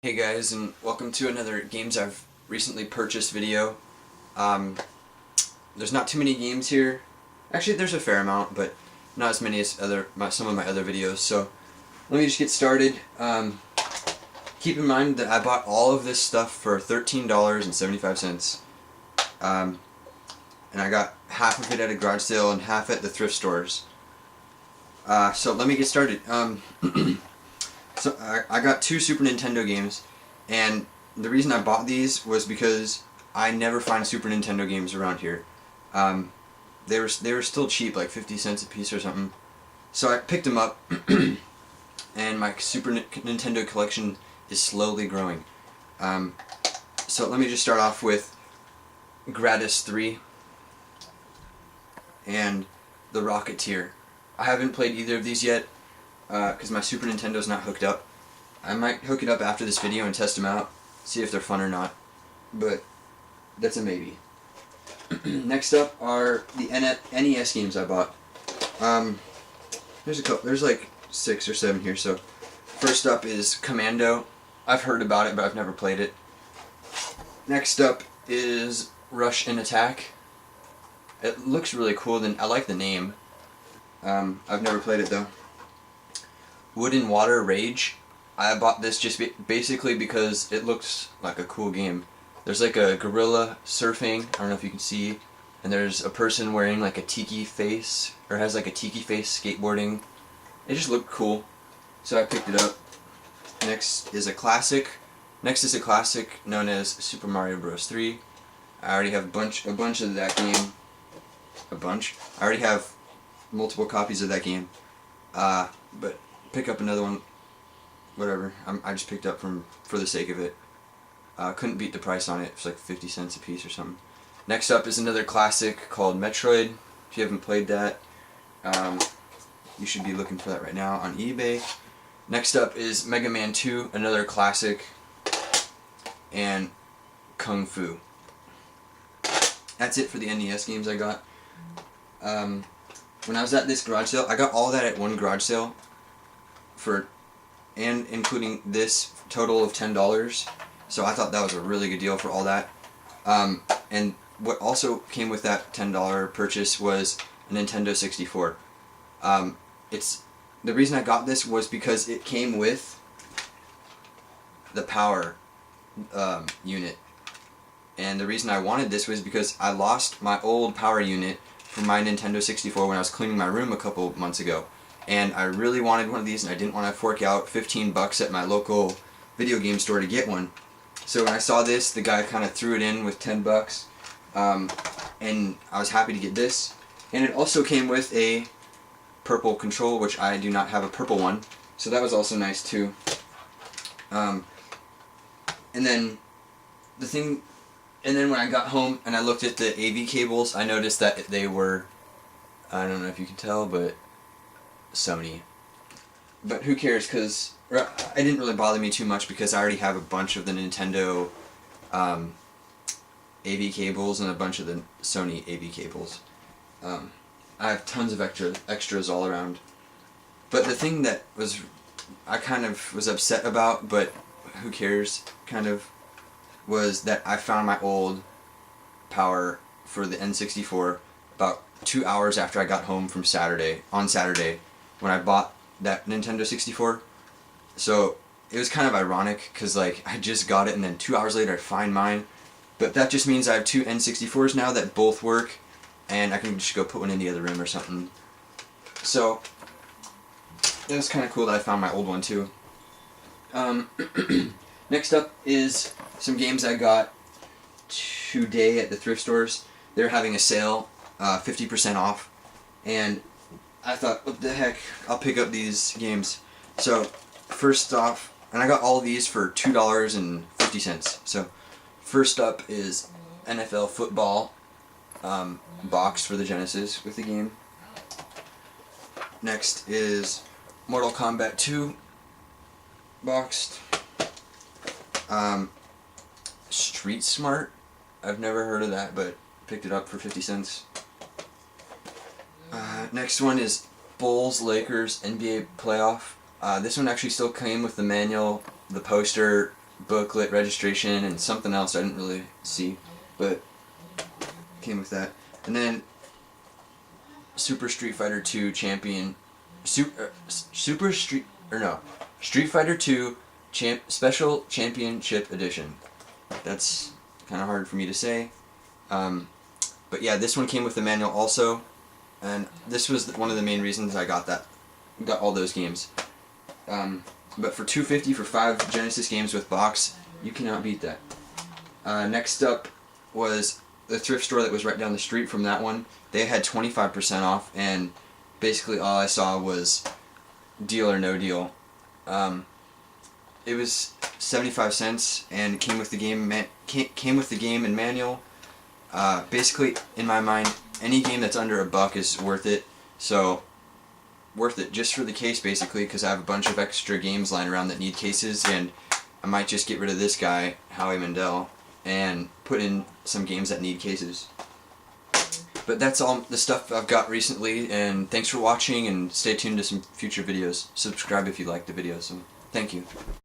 Hey guys, and welcome to another games I've recently purchased video. Um, there's not too many games here. Actually, there's a fair amount, but not as many as some of my other videos. So let me just get started. Keep in mind that I bought all of this stuff for $13.75, and I got half of it at a garage sale and half at the thrift stores. So let me get started. So I got two Super Nintendo games, and the reason I bought these was because I never find Super Nintendo games around here. They were still cheap, like 50 cents a piece or something. So I picked them up, and my Super Nintendo collection is slowly growing. So let me just start off with Gradius 3 and The Rocketeer. I haven't played either of these yet, because my Super Nintendo's not hooked up. I might hook it up after this video and test them out, see if they're fun or not, but that's a maybe. Next up are the NES games I bought. There's like 6 or 7 here, so first up is Commando. I've heard about it, but I've never played it. Next up is Rush and Attack. It looks really cool, I like the name. I've never played it though. Wood and Water Rage. I bought this just basically because it looks like a cool game. There's like a gorilla surfing, I don't know if you can see, and there's a person wearing like a tiki face, or has like a tiki face skateboarding. It just looked cool, so I picked it up. Next is a classic known as Super Mario Bros. 3. I already have a bunch of that game. I already have multiple copies of that game. But pick up another one, whatever. I just picked up for the sake of it. Couldn't beat the price on it. It's like 50 cents a piece or something. Next up is another classic called Metroid. If you haven't played that, you should be looking for that right now on eBay. Next up is Mega Man 2, another classic, and Kung Fu. That's it for the NES games I got. When I was at this garage sale, I got all that at one garage sale and including this total of $10. So I thought that was a really good deal for all that. And what also came with that $10 purchase was a Nintendo 64. The reason I got this was because it came with the power unit. And the reason I wanted this was because I lost my old power unit from my Nintendo 64 when I was cleaning my room a couple months ago. And I really wanted one of these, and I didn't want to fork out 15 bucks at my local video game store to get one. So when I saw this, the guy kind of threw it in with 10 bucks, and I was happy to get this. And it also came with a purple control, which I do not have a purple one, so that was also nice too. And then when I got home and I looked at the AV cables, I noticed that they were, I don't know if you can tell, but Sony. But who cares, because it didn't really bother me too much because I already have a bunch of the Nintendo AV cables and a bunch of the Sony AV cables. I have tons of extras all around. But the thing that I kind of was upset about, but who cares, kind of, was that I found my old power for the N64 about 2 hours after I got home from on Saturday, when I bought that Nintendo 64. So it was kind of ironic, because like I just got it and then 2 hours later I find mine. But that just means I have two N64s now that both work, and I can just go put one in the other room or something. So it was kind of cool that I found my old one too. Next up is some games I got today at the thrift stores. They're having a sale, 50% off, and I thought, what the heck, I'll pick up these games. So first off, and I got all these for $2.50. So first up is NFL Football box for the Genesis with the game. Next is Mortal Kombat 2 boxed. Street Smart. I've never heard of that, but picked it up for 50 cents. Next one is Bulls Lakers NBA playoff. This one actually still came with the manual, the poster, booklet, registration, and something else I didn't really see, but came with that. And then Super Street Fighter 2 Champion, Street Fighter 2 Special Championship Edition. That's kind of hard for me to say. But yeah, this one came with the manual also, and this was one of the main reasons I got all those games. But for $250 for 5 Genesis games with box, you cannot beat that. Next up was the thrift store that was right down the street from that one. They had 25% off, and basically all I saw was deal or no deal. It was 75 cents and came with the game and manual. Basically, in my mind, any game that's under $1 is worth it. So, worth it just for the case, basically, because I have a bunch of extra games lying around that need cases, and I might just get rid of this guy, Howie Mandel, and put in some games that need cases. But that's all the stuff I've got recently, and thanks for watching, and stay tuned to some future videos. Subscribe if you like the videos, and thank you.